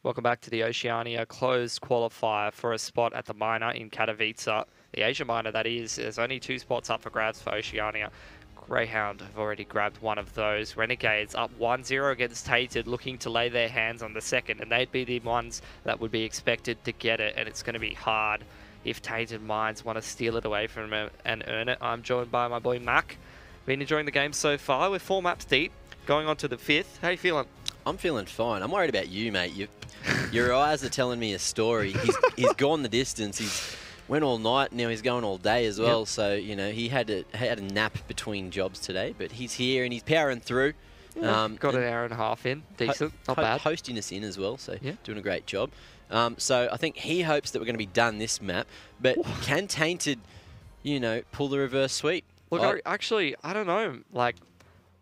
Welcome back to the Oceania closed qualifier for a spot at the minor in Katowice. The Asia minor, that is. There's only 2 spots up for grabs for Oceania. Greyhound have already grabbed one of those. Renegades up 1-0 against Tainted, looking to lay their hands on the second, and they'd be the ones that would be expected to get it, and it's going to be hard if Tainted Minds want to steal it away from them and earn it. I'm joined by my boy Mac. Been enjoying the game so far. We're 4 maps deep, going on to the 5th. How you feeling? I'm feeling fine. I'm worried about you, mate. Your eyes are telling me a story. He's gone the distance. He's went all night. Now he's going all day as well. Yep. So you know he had a nap between jobs today, but he's here and he's powering through. Yeah, got an hour and a half in. Decent, not bad. Hosting us in as well, so yeah, doing a great job. So I think he hopes that we're going to be done this map. But can Tainted, you know, pull the reverse sweep? Look, actually, I don't know. Like,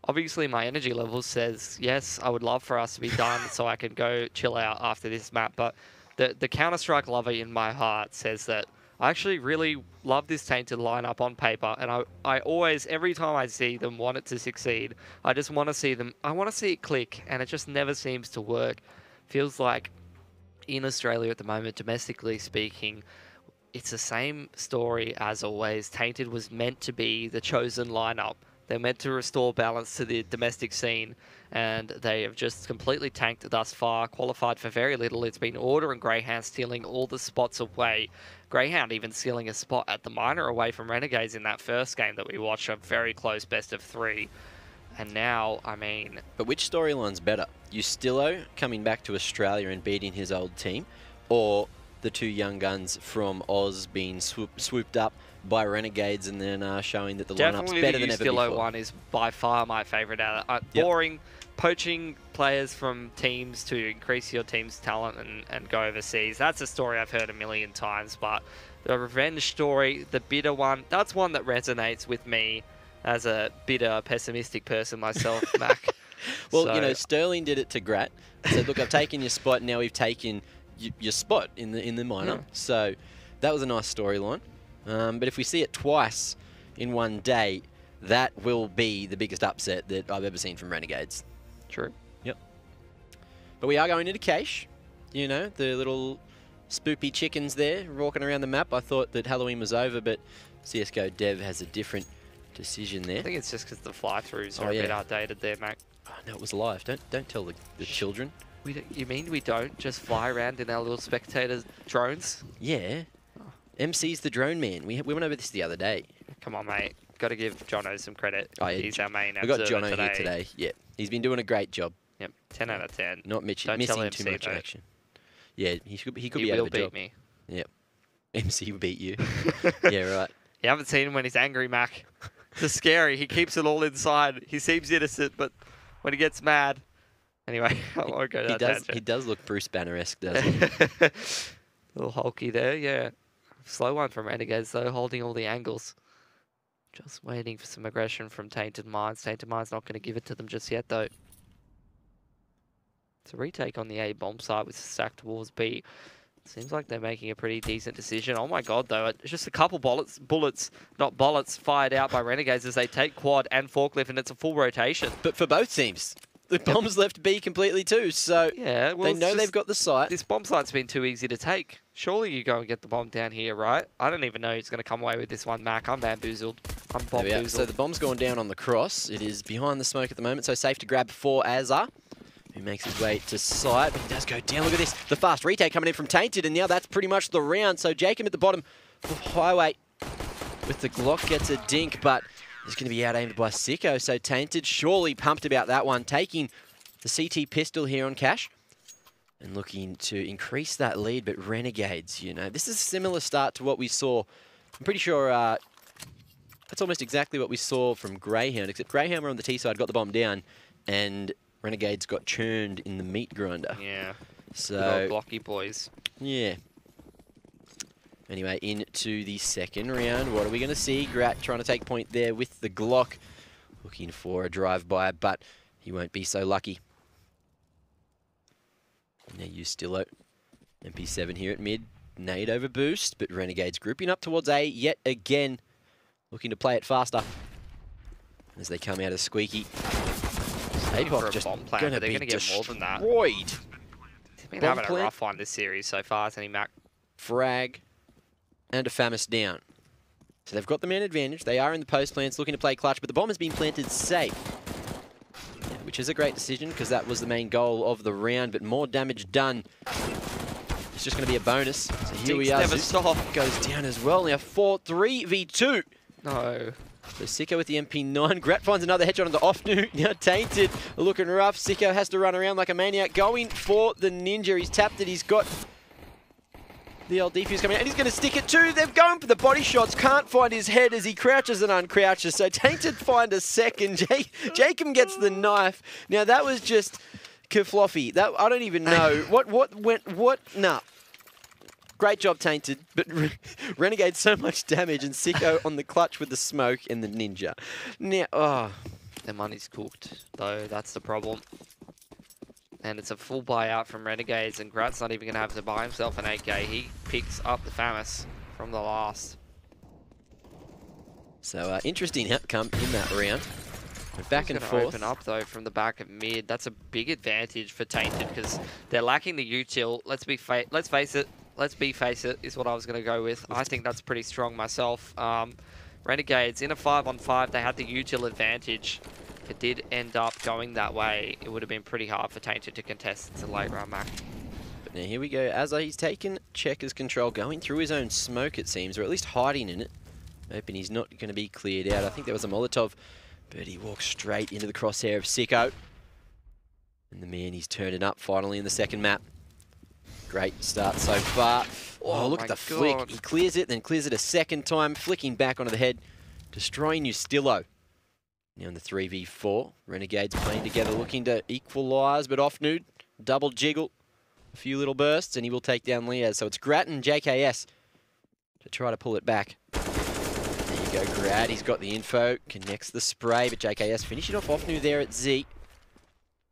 obviously, my energy level says, yes, I would love for us to be done so I can go chill out after this map. But the Counter-Strike lover in my heart says that I actually really love this Tainted lineup on paper. And I always, every time I see them want it to succeed, I just want to see them, I want to see it click. And it just never seems to work. Feels like in Australia at the moment, domestically speaking, it's the same story as always. Tainted was meant to be the chosen lineup. They're meant to restore balance to the domestic scene, and they have just completely tanked thus far, qualified for very little. It's been Order and Greyhound stealing all the spots away. Greyhound even stealing a spot at the minor away from Renegades in that first game that we watched, a very close best of 3. And now, I mean... But which storyline's better? Ustillo coming back to Australia and beating his old team, or the 2 young guns from Oz being swooped up by Renegades and then showing that the lineup's better than ever before? Definitely the Ustillo one is by far my favourite out of it. Boring, poaching players from teams to increase your team's talent and go overseas. That's a story I've heard a million times, but the revenge story, the bitter one, that's one that resonates with me as a bitter, pessimistic person myself, Mac. Well, so, you know, Sterling did it to Grat. Said, look, I've taken your spot, now we've taken your spot in the minor. Yeah. So that was a nice storyline. But if we see it twice in one day, that will be the biggest upset that I've ever seen from Renegades. True. Yep. But we are going into cache. You know, the little spoopy chickens there walking around the map. I thought that Halloween was over, but CSGO Dev has a different decision there. I think it's just because the fly-throughs are a bit outdated there, Mac. Oh, no, it was live. Don't tell the children. You mean we don't just fly around in our little spectator drones? Yeah. Oh. MC's the drone man. We went over this the other day. Come on, mate. Got to give Jono some credit. Oh, yeah. He's our main observer. We got Jono here today. Yeah. He's been doing a great job. Yep. 10 out of 10. Not missing too much action. Yeah, he could be out of a job. He will beat me. Yep. MC will beat you. Yeah, right. You haven't seen him when he's angry, Mac. It's scary. He keeps it all inside. He seems innocent, but when he gets mad... Anyway, I won't go down that He does look Bruce Banner-esque, doesn't he? Little hulky there, yeah. Slow one from Renegades, though, holding all the angles. Just waiting for some aggression from Tainted Minds. Tainted Minds not going to give it to them just yet, though. It's a retake on the A bomb side with stack towards B. Seems like they're making a pretty decent decision. Oh my god, though. It's just a couple bullets, fired out by Renegades as they take quad and forklift, and it's a full rotation. But for both teams. The bomb's left B completely too, so yeah, well, they know they've got the site. This bomb site's been too easy to take. Surely you go and get the bomb down here, right? I don't even know who's going to come away with this one, Mac. I'm bamboozled. I'm bomboozled. So the bomb's gone down on the cross. It is behind the smoke at the moment, so safe to grab for Azar, who makes his way to site, but he does go down. Look at this. The fast retake coming in from Tainted, and now that's pretty much the round. So Jacob at the bottom of Highway with the Glock gets a dink, but he's going to be out-aimed by Sicko, so Tainted surely pumped about that one, taking the CT pistol here on Cash and looking to increase that lead, but Renegades, you know, this is a similar start to what we saw. I'm pretty sure that's almost exactly what we saw from Greyhound, except Greyhound were on the T side, got the bomb down, and Renegades got churned in the meat grinder. Yeah, so blocky boys. Yeah. Anyway, into the second round. What are we going to see? Grat trying to take point there with the Glock. Looking for a drive-by, but he won't be so lucky. Now Ustillo. MP7 here at mid. Nade over boost, but Renegades grouping up towards A yet again. Looking to play it faster. As they come out of Squeaky. APOC just going to be destroyed. Been Bomb having a plant. rough one this series so far, hasn't he, Mac? Frag, and a Famis down. So they've got the man advantage. They are in the post plants looking to play clutch, but the bomb has been planted safe. Yeah, which is a great decision because that was the main goal of the round, but more damage done. It's just going to be a bonus. So here we are. Never stop. Goes down as well. Now 4-3v2. No. So Sicko with the MP9. Grat finds another headshot on the off-new. Now Tainted looking rough. Sicko has to run around like a maniac. Going for the ninja. He's tapped it. He's got the old defuse coming out. And he's going to stick it too. They're going for the body shots. Can't find his head as he crouches and uncrouches. So Tainted find a second. Jacob gets the knife. Now that was just kerfluffy. That I don't even know. What? Nah. Great job, Tainted, but Renegades so much damage, and Sicko on the clutch with the smoke and the ninja. Now, oh. Their money's cooked, though. That's the problem. And it's a full buyout from Renegades, and Grat's not even going to have to buy himself an 8K. He picks up the Famis from the last. So, interesting outcome in that round. We're back and forth. Open up, though, from the back of mid. That's a big advantage for Tainted, because they're lacking the util. Let's face it. Let's face it, is what I was going to go with. I think that's pretty strong myself. Renegades, in a 5-on-5, they had the util advantage. If it did end up going that way, it would have been pretty hard for Tainted to contest. It's a late round, Mac. But now here we go. Azza, he's taken Checker's control, going through his own smoke, it seems, or at least hiding in it. Hoping he's not going to be cleared out. I think there was a Molotov, but he walks straight into the crosshair of Sicko. And the man, he's turned it up finally in the second map. Great start so far. Oh, look at the flick. He clears it, then clears it a second time, flicking back onto the head, destroying Ustillo. Now in the 3v4, Renegades playing together, looking to equalise, but off nude, double jiggle, a few little bursts, and he will take down Liaz. So it's Grat and JKS to try to pull it back. There you go, Grat. He's got the info, connects the spray, but JKS finishing off nude there at Z.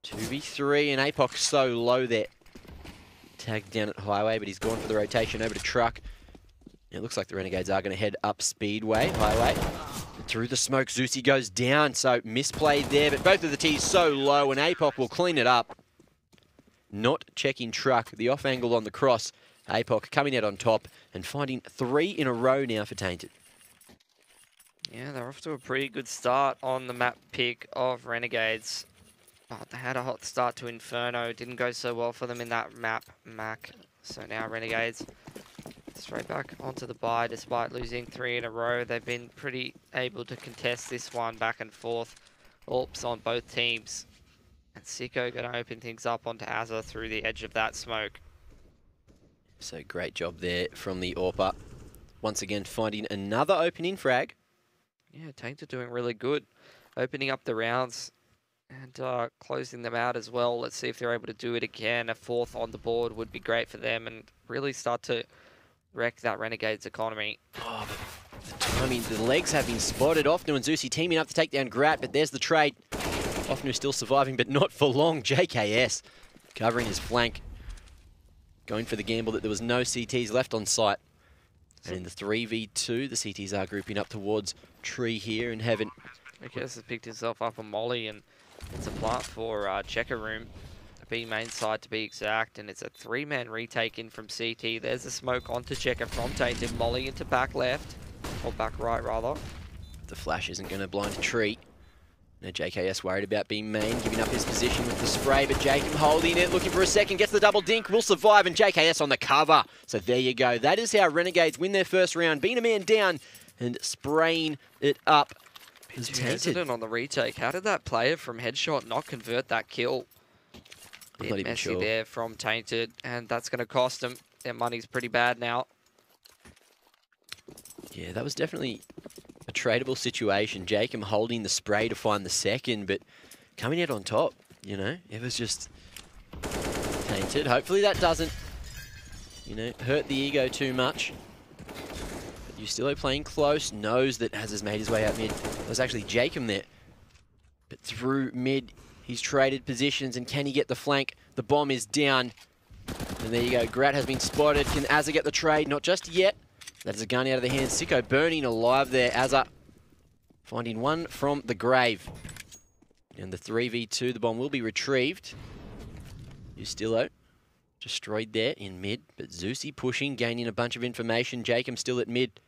2v3, and Apoc so low there. Tagged down at Highway, but he's gone for the rotation over to Truck. It looks like the Renegades are going to head up Speedway, Highway. Through the smoke, Zeusy goes down, so misplayed there, but both of the T's so low, and Apoc will clean it up. Not checking Truck, the off angle on the cross. Apoc coming out on top and finding 3 in a row now for Tainted. Yeah, they're off to a pretty good start on the map pick of Renegades. But they had a hot start to Inferno. Didn't go so well for them in that map, Mac. So now Renegades straight back onto the bye despite losing 3 in a row. They've been pretty able to contest this one back and forth. AWPs on both teams. And Sicko going to open things up onto Azza through the edge of that smoke. So great job there from the AWPer. Once again finding another opening frag. Yeah, Tainted doing really good. Opening up the rounds. And closing them out as well. Let's see if they're able to do it again. A 4th on the board would be great for them and really start to wreck that Renegades economy. Oh, but the timing, the legs have been spotted. Offnu and Zeusy teaming up to take down Grat, but there's the trade. Offnu still surviving, but not for long. JKS covering his flank. Going for the gamble that there was no CTs left on site. And in the 3v2, the CTs are grouping up towards Tree here in Heaven. JKS has picked himself up a molly and it's a plant for Checker Room, B main side to be exact, and it's a 3-man retake in from CT. There's a smoke onto Checker from Tainted, molly into back left, or back right rather. The flash isn't going to blind a Tree. No, JKS worried about being main, giving up his position with the spray, but Jacob holding it, looking for a second, gets the double dink, will survive, and JKS on the cover. So there you go. That is how Renegades win their first round, being a man down and spraying it up. Hesitant on the retake. How did that player from headshot not convert that kill? I'm not even messy sure. There from Tainted, and that's going to cost them. Their money's pretty bad now. Yeah, that was definitely a tradable situation. Jacob holding the spray to find the second, but coming out on top, you know, it was just Tainted. Hopefully that doesn't, you know, hurt the ego too much. Ustillo playing close, knows that as has made his way out mid. It was actually Jacob there. But through mid, he's traded positions, and can he get the flank? The bomb is down. And there you go, Grat has been spotted. Can Azza get the trade? Not just yet. That is a gun out of the hands. Sicko burning alive there. Azza finding one from the grave. And the 3v2, the bomb will be retrieved. Ustillo destroyed there in mid, but Zeusy pushing, gaining a bunch of information. Jacob still at mid,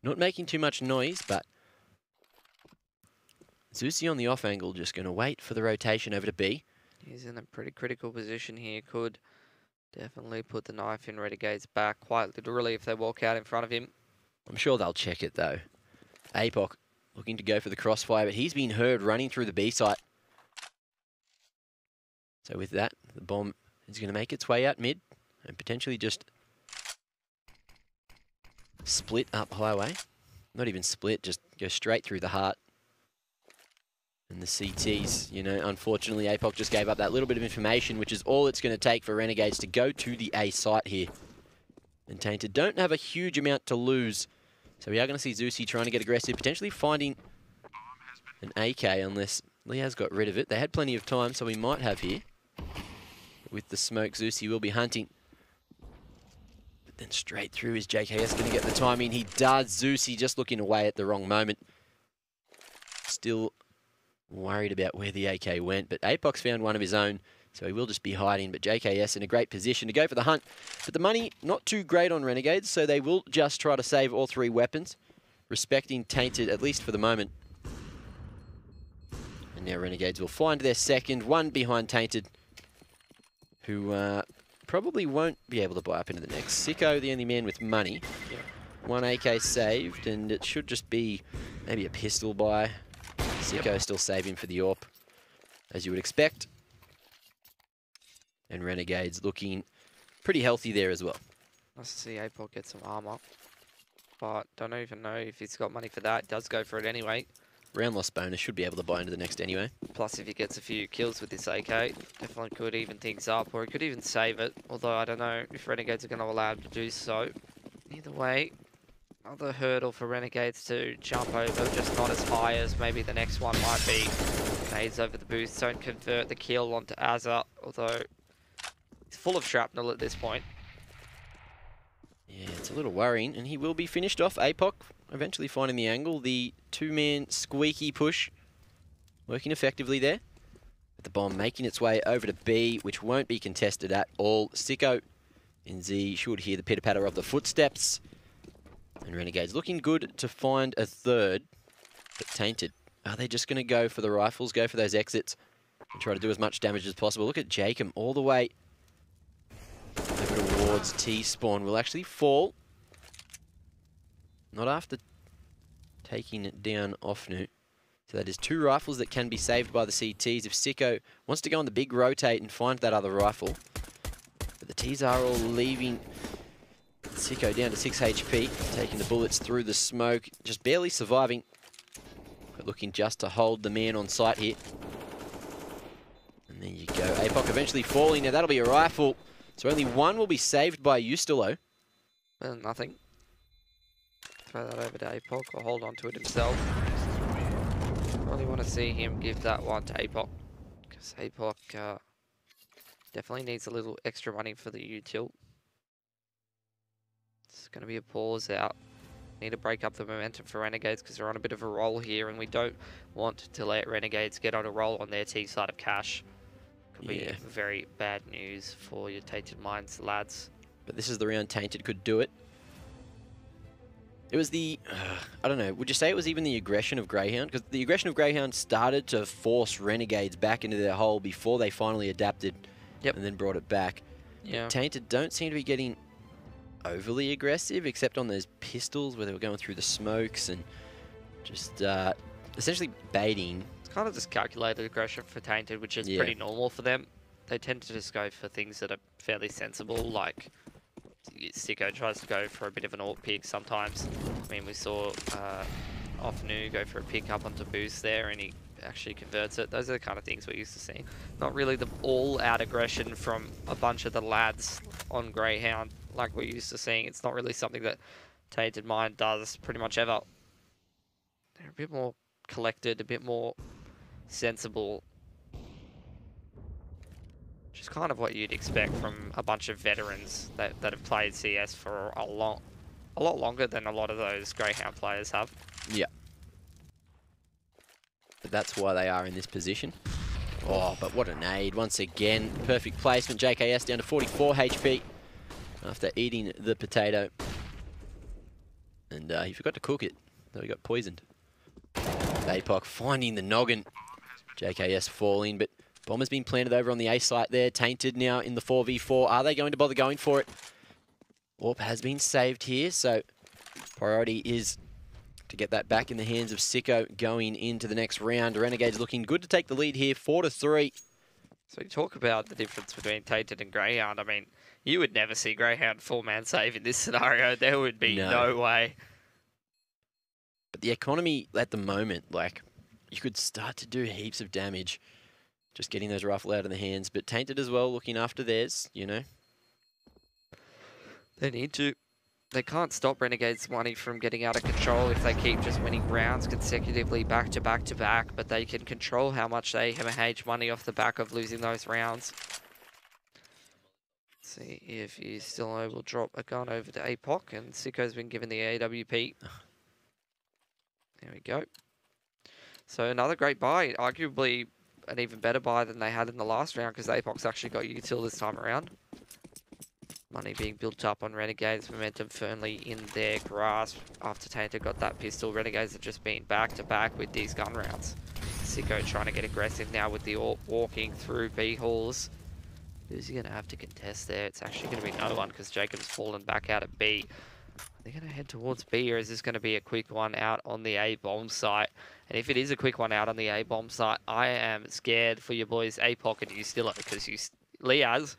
not making too much noise, but Zeusy on the off angle, just going to wait for the rotation over to B. He's in a pretty critical position here. Could definitely put the knife in Renegades back quite literally if they walk out in front of him. I'm sure they'll check it though. Apoc looking to go for the crossfire, but he's been heard running through the B site. So with that, the bomb is going to make its way out mid and potentially just split up highway. Not even split, just go straight through the heart. And the CTs, you know, unfortunately, Apoc just gave up that little bit of information, which is all it's going to take for Renegades to go to the A site here. And Tainted don't have a huge amount to lose. So we are going to see Zeusy trying to get aggressive, potentially finding an AK, unless Liaz got rid of it. They had plenty of time, so we might have here. With the smoke, Zeusy will be hunting. But then straight through is JKS going to get the timing. He does. Zeusy just looking away at the wrong moment. Still worried about where the AK went, but Apoc's found one of his own, so he will just be hiding. But JKS in a great position to go for the hunt. But the money, not too great on Renegades, so they will just try to save all three weapons, respecting Tainted, at least for the moment. And now Renegades will find their second, one behind Tainted, who probably won't be able to buy up into the next. Sicko, the only man with money. Yeah. One AK saved, and it should just be maybe a pistol buy. Sicko still saving for the AWP, as you would expect. And Renegades looking pretty healthy there as well. Nice to see Apoc get some armor. But don't even know if he's got money for that. Does go for it anyway. Round loss bonus, should be able to buy into the next anyway. Plus, if he gets a few kills with this AK, definitely could even things up, or he could even save it. Although I don't know if Renegades are going to allow him to do so. Either way, another hurdle for Renegades to jump over, just not as high as maybe the next one might be. Nades over the boost, don't convert the kill onto Azza, although he's full of shrapnel at this point. Yeah, it's a little worrying, and he will be finished off. Apoc eventually finding the angle. The two-man squeaky push working effectively there. But the bomb making its way over to B, which won't be contested at all. Sicko in Z should hear the pitter-patter of the footsteps. And Renegades looking good to find a third. But Tainted, are they just going to go for the rifles, go for those exits, and try to do as much damage as possible? Look at Jacob all the way over towards T-spawn. Will actually fall. Not after taking it down Offnu. So that is two rifles that can be saved by the CTs if Sicko wants to go on the big rotate and find that other rifle. But the Ts are all leaving Sicko down to 6 HP, taking the bullets through the smoke, just barely surviving. But looking just to hold the man on site here. And there you go. Apoc eventually falling. Now that'll be a rifle. So only one will be saved by Ustilo. Well, nothing. Throw that over to Apoc or hold on to it himself. Really want to see him give that one to Apoc, because Apoc definitely needs a little extra money for the util. It's going to be a pause out. Need to break up the momentum for Renegades because they're on a bit of a roll here, and we don't want to let Renegades get on a roll on their T side of cash. Could be very bad news for your Tainted Minds lads. But this is the round Tainted could do it. It was the, I don't know, would you say it was even the aggression of Greyhound? Because the aggression of Greyhound started to force Renegades back into their hole before they finally adapted and then brought it back. Yeah. Tainted don't seem to be getting overly aggressive, except on those pistols where they were going through the smokes and just essentially baiting. It's kind of just calculated aggression for Tainted, which is pretty normal for them. They tend to just go for things that are fairly sensible, like Sicko tries to go for a bit of an AWP pick sometimes. I mean, we saw Offnu go for a pick up onto boost there, and he actually converts it. Those are the kind of things we're used to seeing. Not really the all-out aggression from a bunch of the lads on Greyhound like we're used to seeing. It's not really something that Tainted Mind does pretty much ever. They're a bit more collected, a bit more sensible. Which is kind of what you'd expect from a bunch of veterans that have played CS for a lot longer than a lot of those Greyhound players have. Yeah. But that's why they are in this position. Oh, but what a nade. Once again, perfect placement. JKS down to 44 HP after eating the potato. And he forgot to cook it, so he got poisoned. APOC finding the noggin. JKS falling, but bomb has been planted over on the A site there. Tainted now in the 4v4. Are they going to bother going for it? AWP has been saved here, so priority is to get that back in the hands of Sicko going into the next round. Renegades looking good to take the lead here, 4-3. So you talk about the difference between Tainted and Greyhound. I mean, you would never see Greyhound full-man save in this scenario. There would be no way. But the economy at the moment, like, you could start to do heaps of damage just getting those rifle out of the hands. But Tainted as well, looking after theirs, you know. They need to. They can't stop Renegades' money from getting out of control if they keep just winning rounds consecutively back to back to back, but they can control how much they hemorrhage money off the back of losing those rounds. Let's see if he's still able to drop a gun over to APOC, and Sicko's been given the AWP. There we go. So another great buy, arguably an even better buy than they had in the last round, because APOC's actually got util this time around. Money being built up on Renegades, momentum firmly in their grasp. After Tainted got that pistol, Renegades have just been back to back with these gun rounds. Sicko trying to get aggressive now with the AWP walking through B halls. Who's he going to have to contest there? It's actually going to be no one, because Jacob's fallen back out at B. Are they going to head towards B, or is this going to be a quick one out on the A bomb site? And if it is a quick one out on the A bomb site, I am scared for your boys APOC and Ustillo, because Liaz,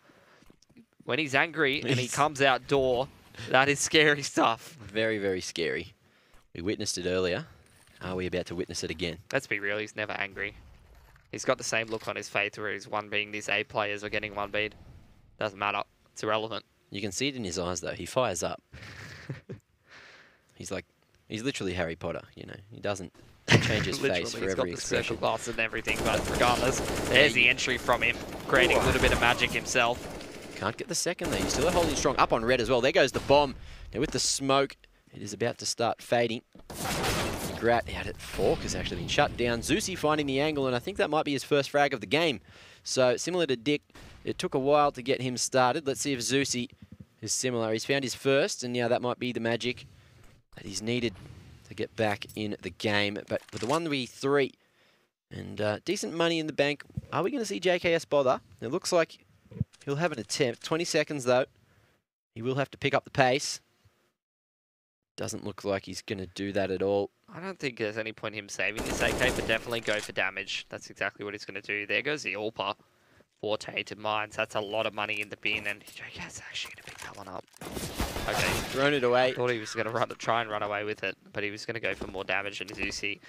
when he's angry and he comes out door, that is scary stuff. Very, very scary. We witnessed it earlier. Are we about to witness it again? Let's be real, he's never angry. He's got the same look on his face where he's one being these A players or getting one beat. Doesn't matter. It's irrelevant. You can see it in his eyes, though. He fires up. He's literally Harry Potter, you know. He doesn't change his face for every expression. He's got the circle glasses and everything, but regardless, there's the entry from him, creating a little bit of magic himself. Can't get the second, though. He's still holding strong up on red as well. There goes the bomb. Now with the smoke, it is about to start fading. Grat out at fork has actually been shut down. Zeusy finding the angle, and I think that might be his first frag of the game. So similar to Dick, it took a while to get him started. Let's see if Zeusy is similar. He's found his first, and now that might be the magic that he's needed to get back in the game. But with the 1v3 and decent money in the bank, are we going to see JKS bother? It looks like he'll have an attempt. 20 seconds, though. He will have to pick up the pace. Doesn't look like he's going to do that at all. I don't think there's any point in him saving this AK, but definitely go for damage. That's exactly what he's going to do. There goes the AWPer for Tainted Mines. That's a lot of money in the bin, and JK's actually going to pick that one up. Okay, he's thrown it away. Thought he was going to try and run away with it, but he was going to go for more damage, and Zeusy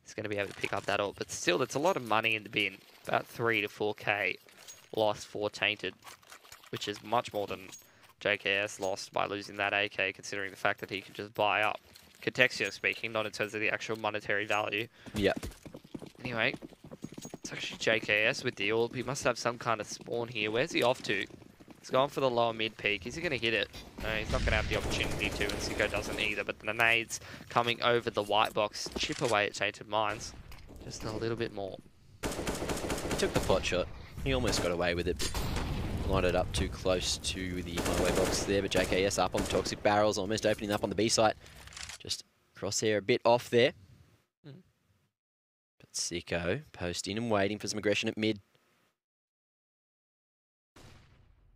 is going to be able to pick up that AWP. But still, that's a lot of money in the bin. About 3 to 4k lost for Tainted, which is much more than JKS lost by losing that AK, considering the fact that he can just buy up. Contextually speaking, not in terms of the actual monetary value. Yeah. Anyway, it's actually JKS with the AWP. He must have some kind of spawn here. Where's he off to? He's going for the lower mid peak. Is he going to hit it? No, he's not going to have the opportunity to, and Sicko doesn't either. But the nades coming over the white box chip away at Tainted Mines. Just a little bit more. He took the pot shot. He almost got away with it, but lined it up too close to the highway box there. But JKS up on the toxic barrels, almost opening up on the B site. Just crosshair a bit off there. But Sicko posting and waiting for some aggression at mid.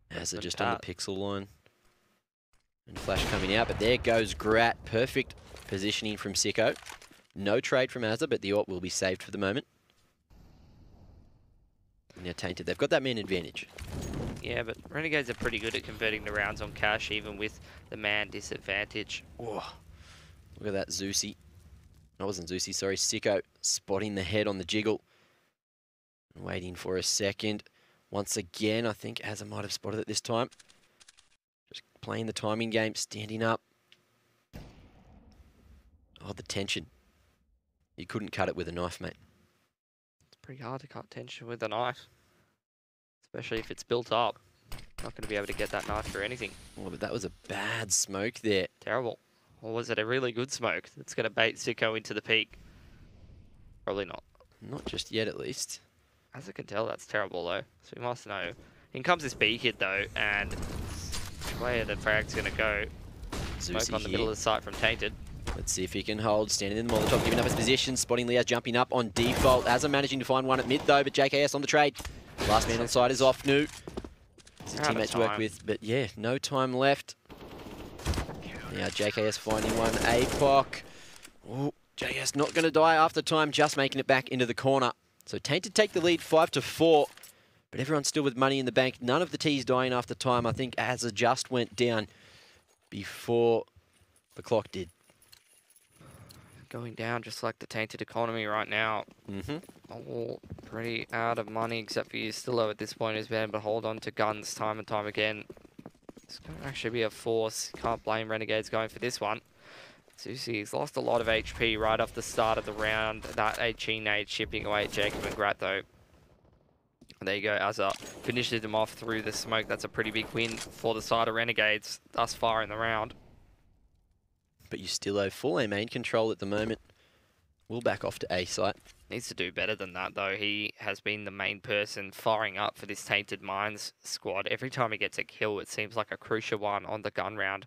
Hazard just on the pixel line. And flash coming out, but there goes Grat. Perfect positioning from Sicko. No trade from Hazard, but the AWP will be saved for the moment. Now Tainted, they've got that man advantage. Yeah, but Renegades are pretty good at converting the rounds on cash, even with the man disadvantage. Oh, look at that Zeusy. That wasn't Zeusy, sorry. Sicko spotting the head on the jiggle. Waiting for a second. Once again, I think Hazard might have spotted it this time. Just playing the timing game, standing up. Oh, the tension. You couldn't cut it with a knife, mate. Pretty hard to cut tension with a knife, especially if it's built up. Not going to be able to get that knife through anything. Oh, but that was a bad smoke there. Terrible. Or was it a really good smoke that's going to bait Sicko into the peak? Probably not. Not just yet, at least. As I can tell, that's terrible though. So we must know. In comes this B hit though, and where the frag's gonna go. Smoke on the middle of the site from Tainted. Let's see if he can hold, standing in the Molotov, giving up his position, spotting Liaz jumping up on default. Azza managing to find one at mid though, but JKS on the trade. Last man on side is off. New. It's a teammate to work with, but yeah, no time left. Now JKS finding one. APOC. Oh, JKS not going to die after time, just making it back into the corner. So Tainted take the lead 5-4, but everyone's still with money in the bank. None of the T's dying after time. I think Azza just went down before the clock did. Going down just like the Tainted economy right now. All pretty out of money, except for you. Stillo at this point has been able to hold on to guns time and time again. It's going to actually be a force. Can't blame Renegades going for this one. Zusi has lost a lot of HP right off the start of the round. That HE nade shipping away Jacob and Grat though. And there you go, Azza finishes him off through the smoke. That's a pretty big win for the side of Renegades thus far in the round. But you still have full A main control at the moment. We'll back off to A site. Needs to do better than that, though. He has been the main person firing up for this Tainted Minds squad. Every time he gets a kill, it seems like a crucial one on the gun round.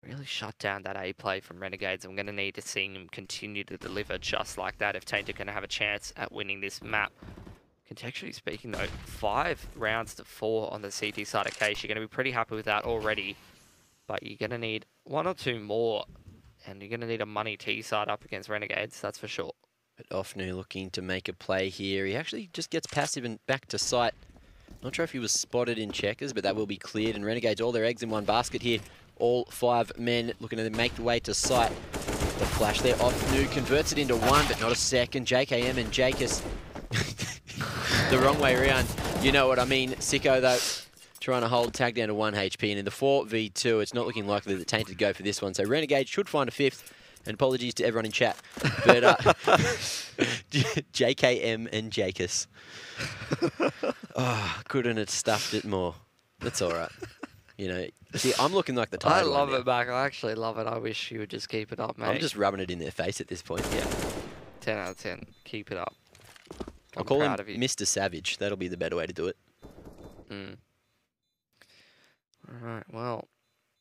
Really shut down that A play from Renegades. I'm going to need to see him continue to deliver just like that if Tainted are going to have a chance at winning this map. Contextually speaking, though, 5 rounds to 4 on the CT side of Case. You're going to be pretty happy with that already. But you're going to need 1 or 2 more. And you're going to need a money T side up against Renegades, that's for sure. But Offnu looking to make a play here. He actually just gets passive and back to sight. Not sure if he was spotted in checkers, but that will be cleared. And Renegades, all their eggs in one basket here. All 5 men looking to make the way to sight. The flash there. Offnu converts it into 1, but not a second. JKM and Jakis the wrong way around. You know what I mean. Sicko, though, trying to hold tag down to 1 HP. And in the 4v2, it's not looking likely that Tainted go for this one. So Renegade should find a 5th. And apologies to everyone in chat. But JKM and Jakis. Oh, couldn't have stuffed it more. That's all right. You know, see, I'm looking like the title. I love it back. I actually love it. I wish you would just keep it up, mate. I'm just rubbing it in their face at this point. Yeah. 10 out of 10. Keep it up. I'll call him Mr. Savage. That'll be the better way to do it. Alright, well,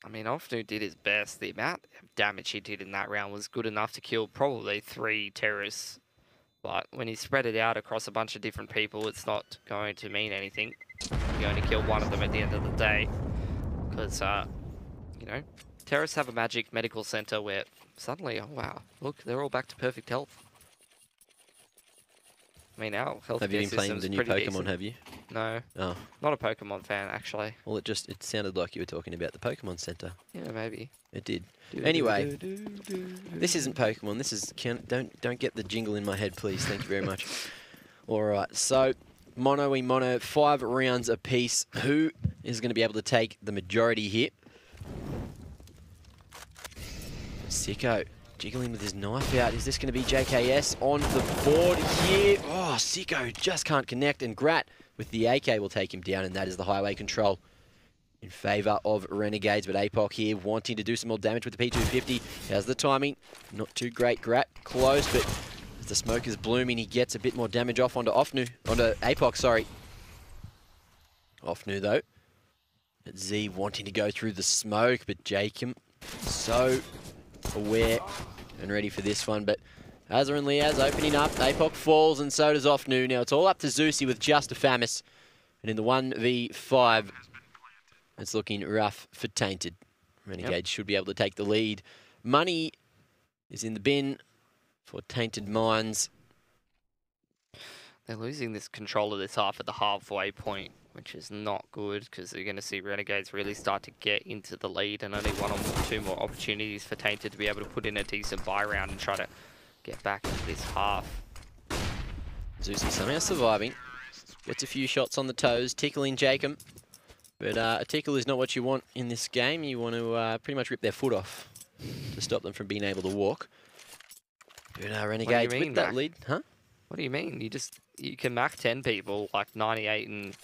I mean, Offnu did his best. The amount of damage he did in that round was good enough to kill probably 3 terrorists. But when he spread it out across a bunch of different people, it's not going to mean anything. You only kill one of them at the end of the day. Because, you know, terrorists have a magic medical center where suddenly, oh wow, look, they're all back to perfect health. I mean, our health Have you been playing the new Pokemon, decent. have you? No. Oh. Not a Pokemon fan, actually. Well, it sounded like you were talking about the Pokemon Center. Yeah, maybe. It did. Anyway, this isn't Pokemon. This is... Don't get the jingle in my head, please. Thank you very much. All right, so mono, 5 rounds apiece. Who is going to be able to take the majority here? Sicko. Jiggling with his knife out. Is this going to be JKS on the board here? Oh, Sicko just can't connect. And Grat with the AK will take him down. And that is the highway control in favour of Renegades. But APOC here wanting to do some more damage with the P250. How's the timing? Not too great. Grat close, but as the smoke is blooming, he gets a bit more damage off onto APOC, sorry. Offnu, though. But Z wanting to go through the smoke, but Jacob so aware and ready for this one, but Azza and Liaz opening up. APOC falls and so does Offnu. Now it's all up to Zusi with just a Famis. And in the 1v5, it's looking rough for Tainted. Renegades should be able to take the lead. Money is in the bin for Tainted Minds. They're losing this control of this half at the halfway point, which is not good because they're going to see Renegades really start to get into the lead and only 1 or 2 more opportunities for Tainted to be able to put in a decent buy round and try to get back into this half. Zusi somehow surviving. Gets a few shots on the toes, tickling Jacob. But a tickle is not what you want in this game. You want to pretty much rip their foot off to stop them from being able to walk. But Renegades with that lead. Huh? What do you mean? You can Mach 10 people like 98 and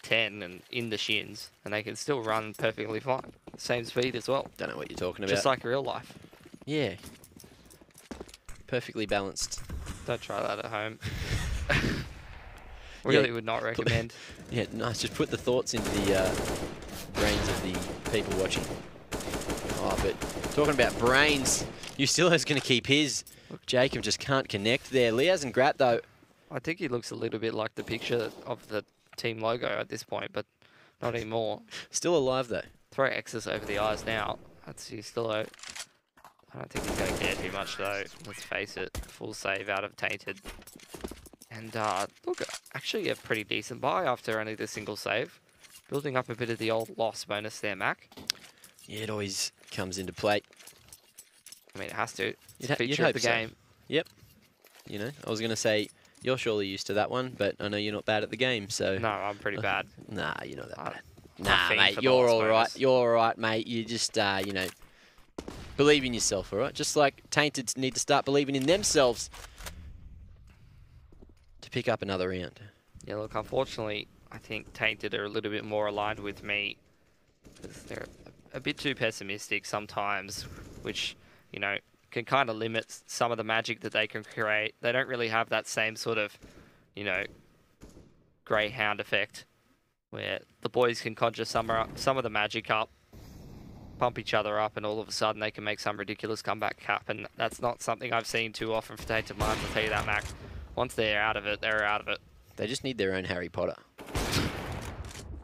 10 and in the shins, and they can still run perfectly fine. Same speed as well. Don't know what you're talking about. Just like real life. Yeah. Perfectly balanced. Don't try that at home. Really would not recommend. Yeah, nice. Just put the thoughts into the brains of the people watching. Oh, but talking about brains, Ustilo's going to keep his. Jacob just can't connect there. Liaz and Grat, though. I think he looks a little bit like the picture of the team logo at this point, but not anymore. Still alive, though. Throw X's over the eyes now. That's Ustilo. I don't think he's going to care too much, though. Let's face it. Full save out of Tainted. And look, actually a pretty decent buy after only the single save. Building up a bit of the old loss bonus there, Mac. Yeah, it always comes into play. I mean, it has to. It's a You'd feature of the hope so. game. Yep. You know, I was going to say, you're surely used to that one, but I know you're not bad at the game, so... No, I'm pretty bad. Nah, you're not that bad. I'm Nah, fiend mate, for the you're loss all right. bonus. You're all right, mate. You just, you know, believe in yourself, all right? Just like Tainted need to start believing in themselves to pick up another round. Yeah, look, unfortunately, I think Tainted are a little bit more aligned with me. Because they're a bit too pessimistic sometimes, which, you know, can kind of limit some of the magic that they can create. They don't really have that same sort of, you know, greyhound effect, where the boys can conjure some of the magic up, pump each other up, and all of a sudden they can make some ridiculous comeback cap. And that's not something I've seen too often for Tainted Minds, I'll tell you that, Mac. Once they're out of it, they're out of it. They just need their own Harry Potter.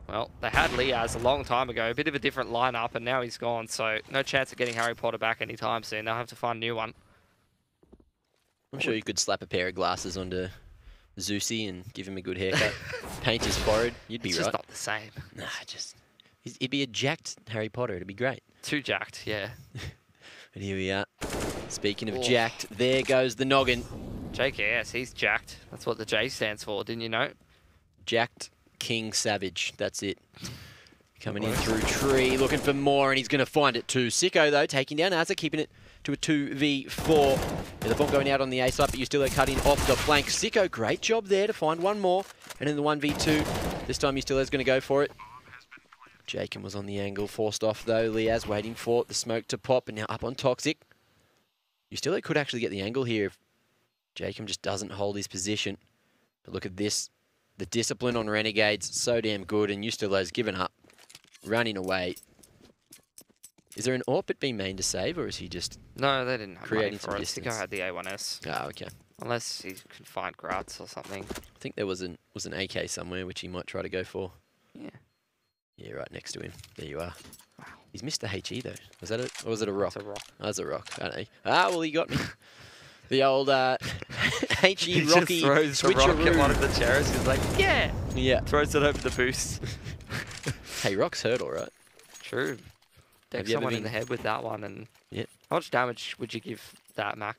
Well, they had Liaz a long time ago, a bit of a different lineup, and now he's gone, so no chance of getting Harry Potter back anytime soon. They'll have to find a new one. I'm sure you could slap a pair of glasses onto Zeusy and give him a good haircut. Paint his forehead. You'd be It's right. just not the same. Nah, just... It'd be a jacked Harry Potter. It'd be great. Too jacked, yeah. But here we are. Speaking of Oh. jacked, there goes the noggin. JKS, he's jacked. That's what the J stands for, didn't you know? Jacked King Savage. That's it. Coming in through tree, looking for more, and he's going to find it too. Sicko, though, taking down Azza, keeping it to a 2v4. Yeah, the bomb going out on the A side, but you still are cutting off the flank. Sicko, great job there to find one more. And in the 1v2, this time you still is going to go for it. Jacob was on the angle, forced off, though. Liaz waiting for the smoke to pop, and now up on Toxic. You still could actually get the angle here if Jacob just doesn't hold his position. But look at this. The discipline on Renegades, so damn good, and Ustilo's given up, running away. Is there an AWP being made to save, or is he just No, they didn't have money creating for some it. distance? Sicko had the A1S. Ah, okay. Unless he can find Gratz or something. I think there was an AK somewhere, which he might try to go for. Yeah. Yeah, right next to him. There you are. Wow. He's missed a HE, though. Was that it? Or was it a rock? It's a rock. Oh, that's a rock. I don't know. Ah, well, he got me. The old HE He Rocky just throws the rock at switcheroo. one of the terraces. He's like, yeah! Yeah. Throws it over the boost. Hey, rocks hurt all right. True. Deck Have you ever someone in been- the head with that one. And Yeah. how much damage would you give that, Mac?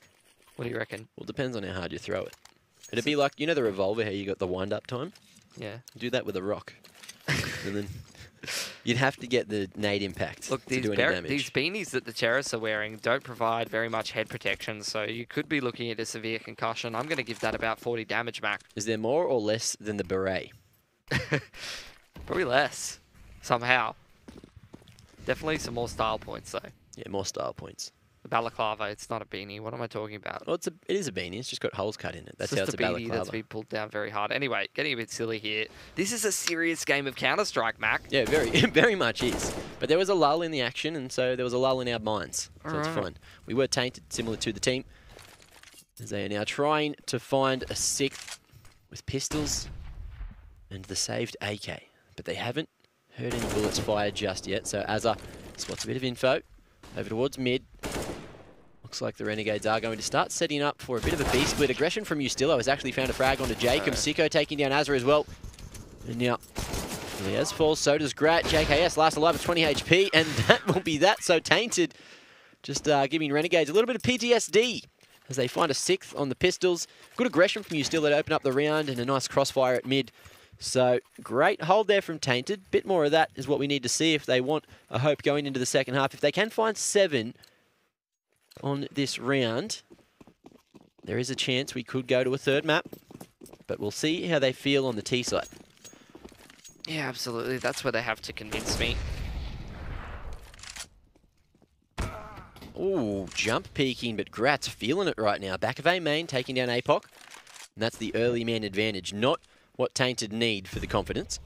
What do you reckon? Well, depends on how hard you throw it. It'd be like, you know the revolver, how you got the wind-up time? Yeah. Do that with a rock. And then you'd have to get the nade impact Look, to these, do any damage. these beanies that the terrorists are wearing don't provide very much head protection, so you could be looking at a severe concussion. I'm going to give that about 40 damage, Mac. Is there more or less than the beret? Probably less, somehow. Definitely some more style points, though. Yeah, more style points. The balaclava, it's not a beanie. What am I talking about? Well, it is a beanie. It's just got holes cut in it. That's It's how just it's a a beanie that's balaclava. been pulled down very hard. Anyway, getting a bit silly here. This is a serious game of Counter-Strike, Mac. Yeah, very much is. But there was a lull in the action, and so there was a lull in our minds. So it's Alright. fine. We were tainted, similar to the team. As they are now trying to find a sixth with pistols and the saved AK. But they haven't heard any bullets fired just yet. So Azza spots a bit of info over towards mid. Looks like the Renegades are going to start setting up for a bit of a B-split. Aggression from Ustilo has actually found a frag onto Jacob. Sicko taking down Azza as well. And now, Liaz falls, so does Grat. JKS last alive at 20 HP, and that will be that. So Tainted just giving Renegades a little bit of PTSD as they find a sixth on the pistols. Good aggression from Ustilo to open up the round, and a nice crossfire at mid. So great hold there from Tainted. Bit more of that is what we need to see if they want a hope going into the second half. If they can find 7 on this round, there is a chance we could go to a third map, but we'll see how they feel on the T side. Yeah, absolutely. That's where they have to convince me. Ooh, jump peeking, but Grat's feeling it right now. Back of A main, taking down APOC. And that's the early man advantage. Not what Tainted need for the confidence.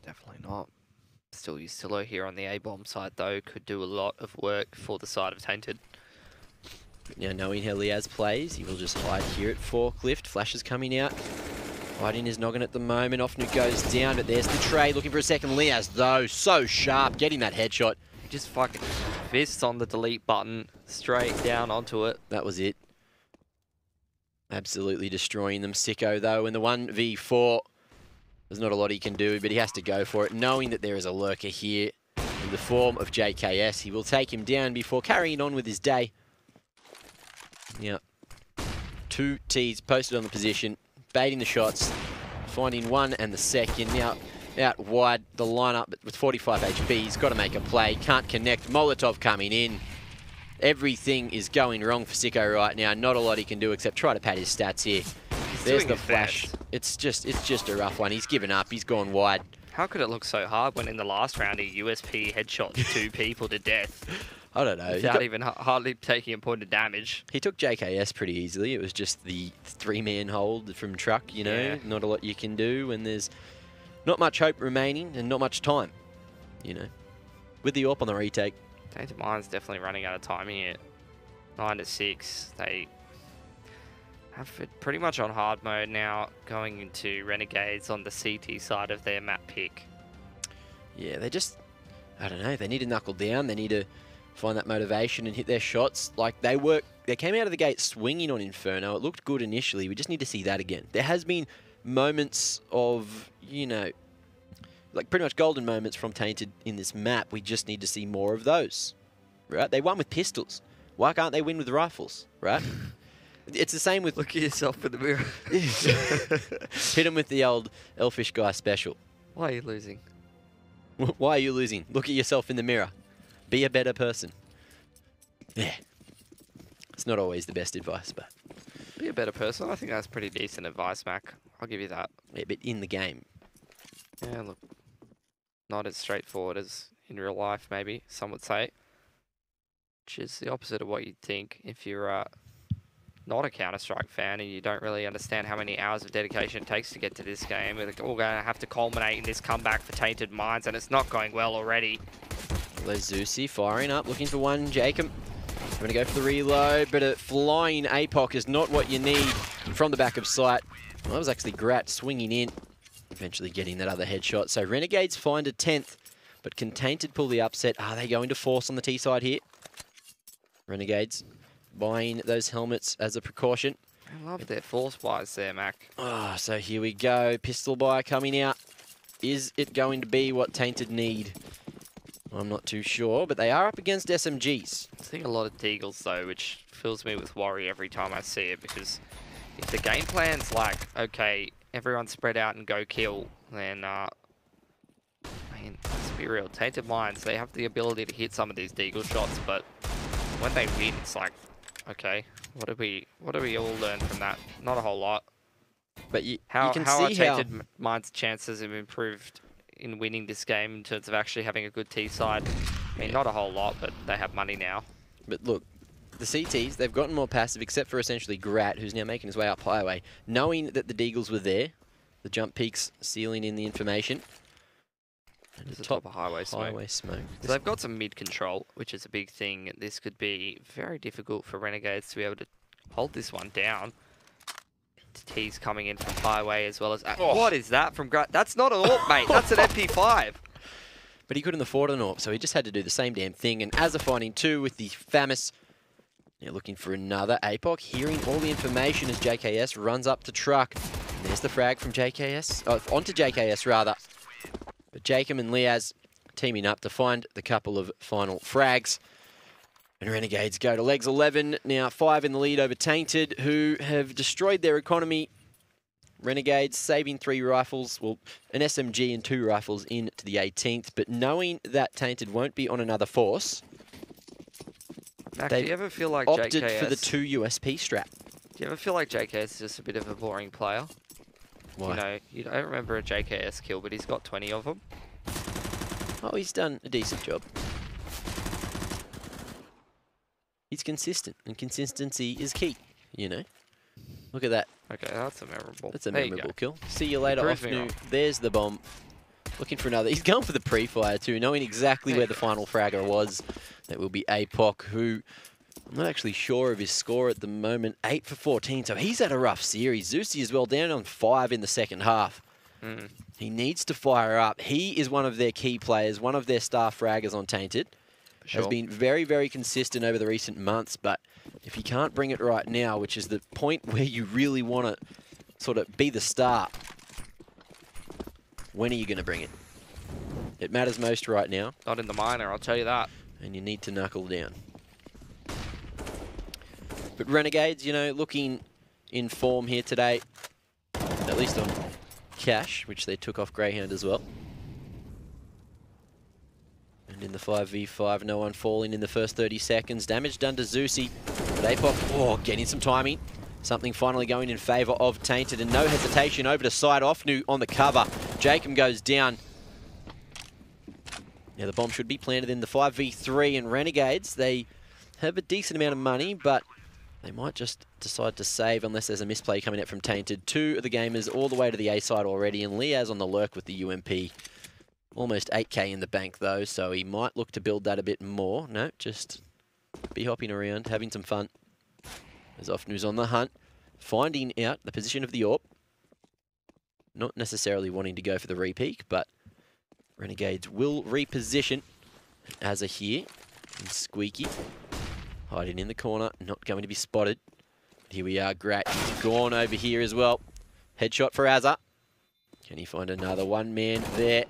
Definitely not. Still Ustilo here on the A-bomb side, though, could do a lot of work for the side of Tainted. Now, knowing how Liaz plays, he will just hide here at Forklift. Flash is coming out. Hiding his noggin at the moment. Often goes down, but there's the trade. Looking for a second. Liaz, though, so sharp. Getting that headshot. Just fucking fists on the delete button, straight down onto it. That was it. Absolutely destroying them. Sicko, though, in the 1v4. There's not a lot he can do, but he has to go for it, knowing that there is a lurker here in the form of JKS. He will take him down before carrying on with his day. Now, 2 Ts posted on the position, baiting the shots, finding one and the second. Now, out wide, the lineup with 45 HP. He's got to make a play, can't connect. Molotov coming in. Everything is going wrong for Sicko right now. Not a lot he can do except try to pad his stats here. There's the flash. It's just a rough one. He's given up. He's gone wide. How could it look so hard when in the last round he USP headshot 2 people to death? I don't know. Without even hardly taking a point of damage. He took JKS pretty easily. It was just the 3-man hold from truck, you know. Yeah. Not a lot you can do when there's not much hope remaining and not much time, you know. With the AWP on the retake. Tainted Mind's definitely running out of time here. 9 to 6. They have it pretty much on hard mode now, going into Renegades on the CT side of their map pick. Yeah, they just, I don't know, they need to knuckle down. They need to find that motivation and hit their shots. Like, they came out of the gate swinging on Inferno. It looked good initially. We just need to see that again. There has been moments of, you know, like pretty much golden moments from Tainted in this map. We just need to see more of those, right? They won with pistols. Why can't they win with rifles, right? It's the same with... Look at yourself in the mirror. Hit him with the old elfish guy special. Why are you losing? Why are you losing? Look at yourself in the mirror. Be a better person. Yeah. It's not always the best advice, but... Be a better person. I think that's pretty decent advice, Mac. I'll give you that. Yeah, but in the game. Yeah, look. Not as straightforward as in real life, maybe, some would say. Which is the opposite of what you'd think if you're not a Counter-Strike fan and you don't really understand how many hours of dedication it takes to get to this game. We're all going to have to culminate in this comeback for Tainted Minds, and it's not going well already. Lezusi firing up, looking for one. Jacob going to go for the reload, but a flying APOC is not what you need from the back of sight. Well, that was actually Grat swinging in, eventually getting that other headshot. So Renegades find a 10th, but can Tainted pull the upset? Are they going to force on the T side here? Renegades buying those helmets as a precaution. I love their force buys there, Mac. Oh, so here we go. Pistol buy coming out. Is it going to be what Tainted need? I'm not too sure, but they are up against SMGs. I'm seeing a lot of Deagles, though, which fills me with worry every time I see it, because if the game plan's like, okay, everyone spread out and go kill, then, I mean, let's be real. Tainted Minds, they have the ability to hit some of these Deagle shots, but when they win, it's like, okay, what do we all learn from that? Not a whole lot. But you How can are see Tainted Minds' chances have improved in winning this game in terms of actually having a good T side? I mean, not a whole lot, but they have money now. But look, the CTs, they've gotten more passive, except for essentially Grat, who's now making his way up highway. Knowing that the Deagles were there, the jump peaks sealing in the information. And There's a top of highway smoke. Highway smoke. So they've got some mid control, which is a big thing. This could be very difficult for Renegades to be able to hold this one down. T's coming in from highway as well as... Oh. What is that from Grat? That's not an AWP, mate. That's an MP5. But he couldn't afford an AWP, so he just had to do the same damn thing. And as a finding 2 with the Famous, now looking for another APOC, hearing all the information as JKS runs up to truck. And there's the frag from JKS, onto JKS rather. But Jacob and Liaz teaming up to find the couple of final frags. And Renegades go to legs 11, now 5 in the lead over Tainted, who have destroyed their economy. Renegades saving 3 rifles, well, an SMG and 2 rifles into the 18th, but knowing that Tainted won't be on another force, Mac, do you ever feel like opted JKS... for the 2 USP strap. Do you ever feel like JKS is just a bit of a boring player? Why? You know, you don't remember a JKS kill, but he's got 20 of them. Oh, he's done a decent job. He's consistent, and consistency is key, you know? Look at that. Okay, that's a memorable. That's a There you memorable go. kill. See you later, Proved me Ofnu. wrong. There's the bomb. Looking for another. He's going for the pre-fire too, knowing exactly There where you the go. final fragger was. That will be APOC, who I'm not actually sure of his score at the moment. 8 for 14, so he's had a rough series. Zusi as well, down on 5 in the second half. Mm. He needs to fire up. He is one of their key players, one of their star fraggers on Tainted. Sure. Has been very, very consistent over the recent months, but if you can't bring it right now, which is the point where you really want to sort of be the star, when are you going to bring it? It matters most right now. Not in the minor, I'll tell you that. And you need to knuckle down. But Renegades, you know, looking in form here today, at least on cash, which they took off Greyhound as well. And in the 5v5, no one falling in the first 30 seconds. Damage done to Zusi, but APOC, getting some timing. Something finally going in favour of Tainted, and no hesitation over to side Ofnu on the cover. Jacob goes down. Now the bomb should be planted in the 5v3, and Renegades, they have a decent amount of money, but they might just decide to save unless there's a misplay coming out from Tainted. 2 of the gamers all the way to the A side already, and Liaz on the lurk with the UMP. Almost 8k in the bank though, so he might look to build that a bit more. No, just be hopping around, having some fun. As Ofnu's on the hunt, finding out the position of the AWP. Not necessarily wanting to go for the repeak, but Renegades will reposition. Azza here, and Squeaky hiding in the corner, not going to be spotted. Here we are, Grat, he's gone over here as well. Headshot for Azza. Can he find another one man there?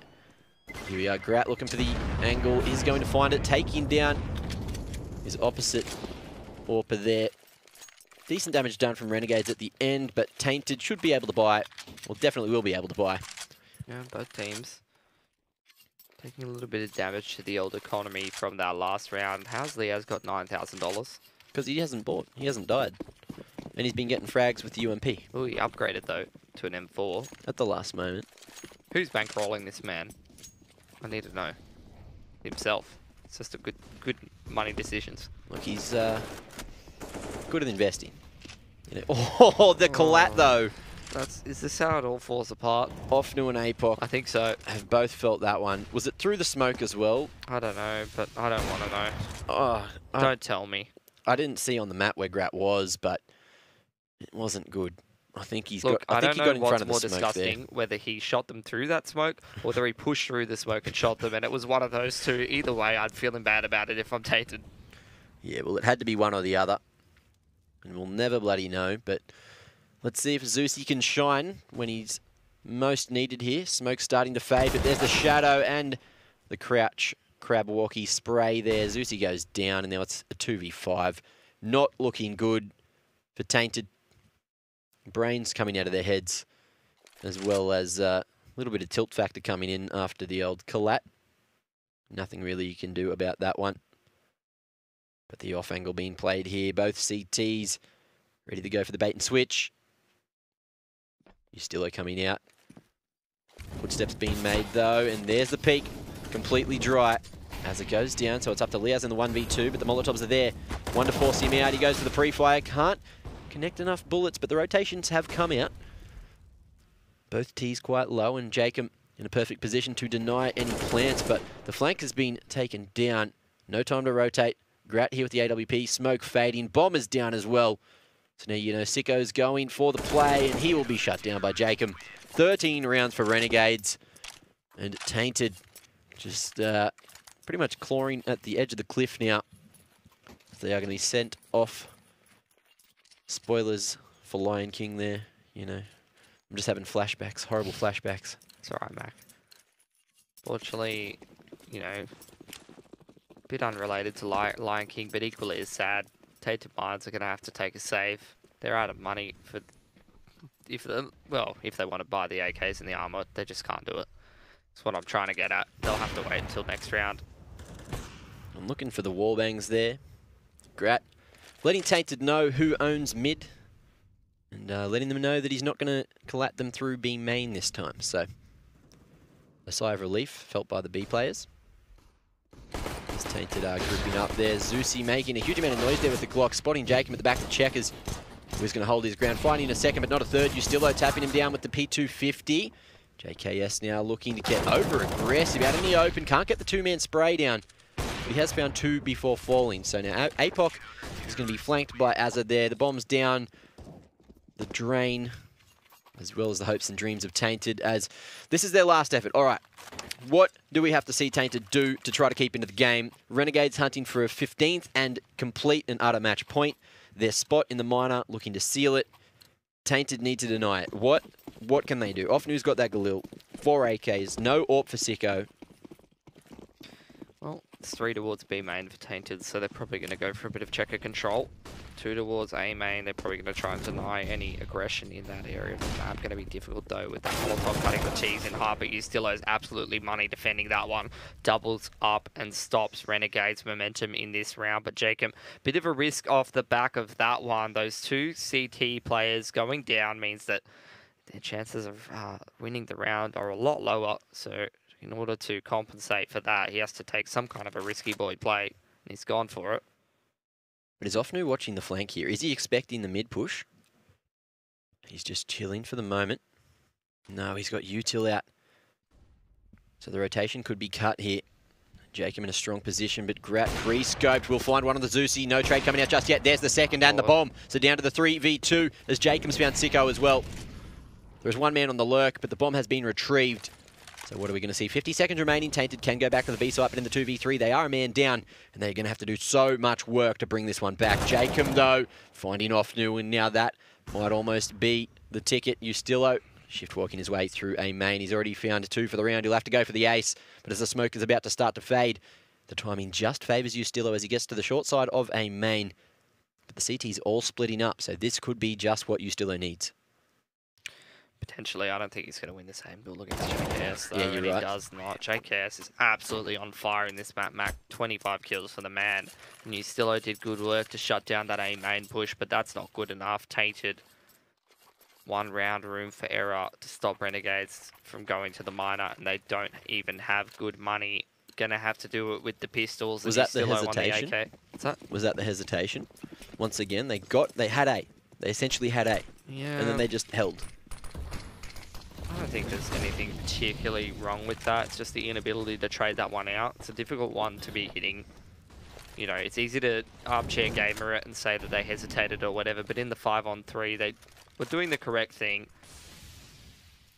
Here we are, Grat looking for the angle, is going to find it, taking down his opposite AWPer there. Decent damage done from Renegades at the end, but Tainted should be able to buy it. Well, definitely will be able to buy. Yeah, both teams taking a little bit of damage to the old economy from that last round. How's Leo's got $9,000? Because he hasn't bought, he hasn't died. And he's been getting frags with the UMP. Oh, he upgraded though to an M4. At the last moment. Who's bankrolling this man? I need to know. Himself. It's just a good money decisions. Look, he's good at investing. You know, oh, the collat though. Is this how it all falls apart? Ofnu and APOC. I think so. Have both felt that one. Was it through the smoke as well? I don't know, but I don't want to know. Oh, Don't tell me. I didn't see on the map where Grat was, but it wasn't good. I think he's Look, got. I think he got in front of the more smoke disgusting, there. whether he shot them through that smoke or whether he pushed through the smoke and shot them, and it was one of those two. Either way, I'd feeling bad about it if I'm Tainted. Yeah, well, it had to be one or the other, and we'll never bloody know. But let's see if Zusi can shine when he's most needed here. Smoke's starting to fade, but there's the shadow and the crouch crab walkie spray there. Zusi goes down, and now it's a 2v5. Not looking good for Tainted. Brains coming out of their heads, as well as a little bit of tilt factor coming in after the old collat. Nothing really you can do about that one. But the off angle being played here. Both CTs ready to go for the bait and switch. Ustilo coming out. Footsteps being made though, and there's the peak. Completely dry as it goes down, so it's up to Liaz in the 1v2, but the Molotovs are there. One to force him out, he goes for the pre-fire, can't connect enough bullets, but the rotations have come out. Both T's quite low, and Jacob in a perfect position to deny any plants, but the flank has been taken down. No time to rotate. Grat here with the AWP, smoke fading, bomb is down as well. So now you know Sicko's going for the play, and he will be shut down by Jacob. 13 rounds for Renegades, and Tainted just pretty much clawing at the edge of the cliff now. They are going to be sent off. Spoilers for Lion King there, you know. I'm just having flashbacks, horrible flashbacks. It's alright, Mac. Fortunately, you know, a bit unrelated to Lion King, but equally as sad. Tainted Mines are going to have to take a save. They're out of money for if they want to buy the AKs and the armor, they just can't do it. That's what I'm trying to get at. They'll have to wait until next round. I'm looking for the wallbangs there. Grat letting Tainted know who owns mid, and letting them know that he's not going to collat them through B main this time. So a sigh of relief felt by the B players. Tainted grouping up there. Zusi making a huge amount of noise there with the Glock, spotting Jacob at the back of the checkers. He's going to hold his ground, finding a second, but not a third. Ustillo tapping him down with the P250. JKS now looking to get over aggressive out in the open. Can't get the two-man spray down. He has found two before falling. So now APOC is going to be flanked by Azza there. The bomb's down the drain, as well as the hopes and dreams of Tainted, as this is their last effort. All right, what do we have to see Tainted do to try to keep into the game? Renegades hunting for a 15th and complete and utter match point. Their spot in the minor looking to seal it. Tainted need to deny it. What can they do? Ofnu's got that Galil. 4 AKs. No AWP for Sicko. Well, it's 3 towards B main for Tainted, so they're probably going to go for a bit of checker control. 2 towards A main, they're probably going to try and deny any aggression in that area of the map. Going to be difficult though with that Molotov cutting the T's in half, but Ustillo's absolutely money defending that one. Doubles up and stops Renegades' momentum in this round. But Jacob, bit of a risk off the back of that one. Those 2 CT players going down means that their chances of winning the round are a lot lower. So in order to compensate for that, he has to take some kind of a risky boy play, and he's gone for it. But is Ofnu watching the flank here? Is he expecting the mid push? He's just chilling for the moment. No, he's got Util out. So the rotation could be cut here. Jacob in a strong position, but Grat pre-scoped. We'll find one on the Zeusy. No trade coming out just yet. There's the second and the bomb. So down to the 3v2 as Jacob's found Sicko as well. There's one man on the lurk, but the bomb has been retrieved. So what are we going to see? 50 seconds remaining. Tainted can go back to the B site, but in the 2v3, they are a man down, and they're going to have to do so much work to bring this one back. Jacob, though, finding Ofnu, and now that might almost be the ticket. Ustillo shift walking his way through a main. He's already found 2 for the round. He'll have to go for the ace, but as the smoke is about to start to fade, the timing just favours Ustillo as he gets to the short side of a main. But the CT's all splitting up, so this could be just what Ustillo needs. Potentially, I don't think he's going to win the same build against JKS, though, yeah, you're and right. He does not. JKS is absolutely on fire in this map. Mac 25 kills for the man. And Ustillo did good work to shut down that A main push, but that's not good enough. Tainted, 1 round room for error to stop Renegades from going to the minor, and they don't even have good money. Gonna have to do it with the pistols. Was that the hesitation? The AK. What's that? Was that the hesitation? Once again, they had A. They essentially had A. Yeah. And then they just held. I don't think there's anything particularly wrong with that. It's just the inability to trade that one out. It's a difficult one to be hitting. You know, it's easy to armchair gamer it and say that they hesitated or whatever, but in the 5-on-3, they were doing the correct thing.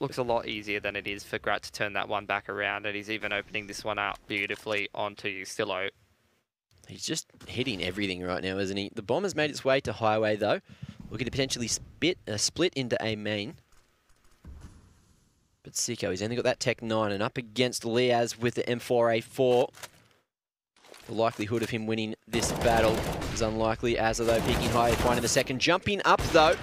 Looks a lot easier than it is for Grat to turn that one back around, and he's even opening this one out beautifully onto Ustillo. He's just hitting everything right now, isn't he? The bomb has made its way to highway, though. Looking to potentially split into a main. But Sicko, he's only got that Tech 9, and up against Liaz with the M4A4. The likelihood of him winning this battle is unlikely. Azza, though, peeking high, finding the second. Jumping up, though.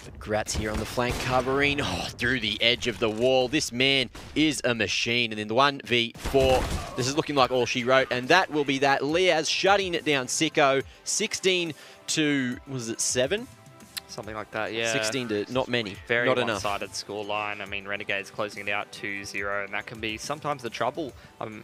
But Grat's here on the flank, covering through the edge of the wall. This man is a machine. And in the 1v4, this is looking like all she wrote. And that will be that. Liaz shutting it down. Sicko, 16 to, was it 7? Something like that, yeah. 16 to not many, Very not enough. one-sided scoreline. I mean, Renegades closing it out 2-0, and that can be sometimes the trouble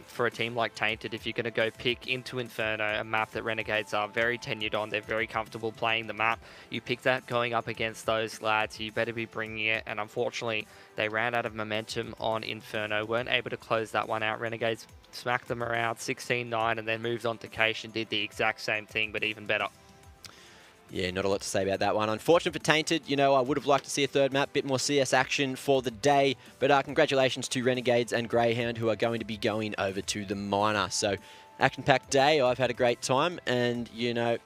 for a team like Tainted if you're going to go pick into Inferno, a map that Renegades are very tenured on. They're very comfortable playing the map. You pick that going up against those lads, you better be bringing it, and unfortunately, they ran out of momentum on Inferno, weren't able to close that one out. Renegades smacked them around 16-9 and then moved on to Cache and did the exact same thing, but even better. Yeah, not a lot to say about that one. Unfortunate for Tainted. You know, I would have liked to see a third map, bit more CS action for the day. But congratulations to Renegades and Greyhound, who are going to be going over to the minor. So, action-packed day. I've had a great time. And, you know,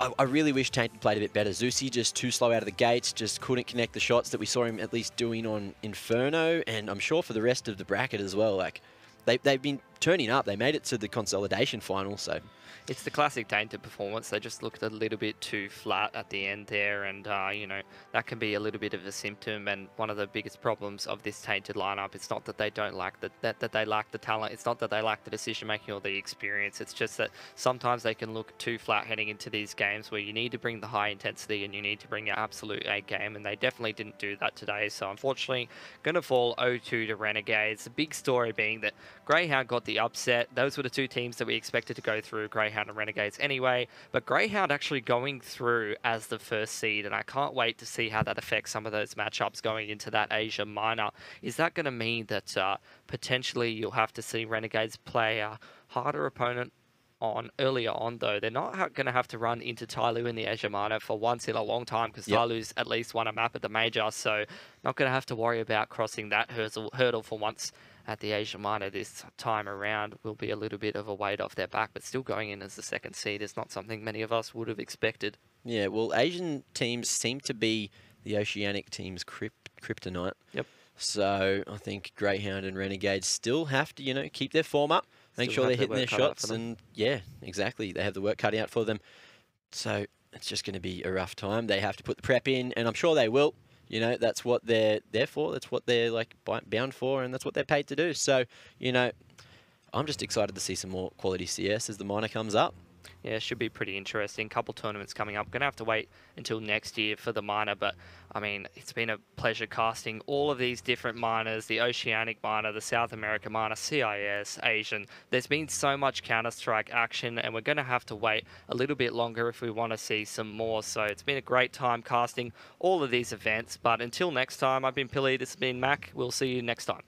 I really wish Tainted played a bit better. Zeusy just too slow out of the gates, just couldn't connect the shots that we saw him at least doing on Inferno. And I'm sure for the rest of the bracket as well. Like, they've been turning up. They made it to the consolidation final, so... It's the classic Tainted performance. They just looked a little bit too flat at the end there, and you know, that can be a little bit of a symptom. And one of the biggest problems of this Tainted lineup, it's not that they don't lack that they lack the talent. It's not that they lack the decision making or the experience. It's just that sometimes they can look too flat heading into these games where you need to bring the high intensity and you need to bring your absolute A game, and they definitely didn't do that today. So unfortunately, going to fall 0-2 to Renegades. The big story being that Greyhound got the upset. Those were the two teams that we expected to go through, Greyhound and Renegades anyway. But Greyhound actually going through as the first seed, and I can't wait to see how that affects some of those matchups going into that Asia minor. Is that going to mean that potentially you'll have to see Renegades play a harder opponent earlier on, though? They're not going to have to run into Tyloo in the Asia minor for once in a long time, because Tyloo's at least won a map at the major, so not going to have to worry about crossing that hurdle for once at the Asia minor this time around. Will be a little bit of a weight off their back, but still going in as the second seed is not something many of us would have expected. Yeah, well, Asian teams seem to be the Oceanic team's kryptonite. Yep. So I think Greyhound and Renegades still have to, you know, keep their form up. Make sure they're hitting their shots, and yeah, exactly. They have the work cut out for them. So it's just going to be a rough time. They have to put the prep in, and I'm sure they will. You know, that's what they're there for. That's what they're like bound for, and that's what they're paid to do. So, you know, I'm just excited to see some more quality CS as the minor comes up. Yeah, it should be pretty interesting. Couple tournaments coming up. Going to have to wait until next year for the minor, but I mean, it's been a pleasure casting all of these different minors, the Oceanic minor, the South America minor, CIS, Asian. There's been so much Counter-Strike action, and we're going to have to wait a little bit longer if we want to see some more. So it's been a great time casting all of these events, but until next time, I've been Pilly, this has been Mac. We'll see you next time.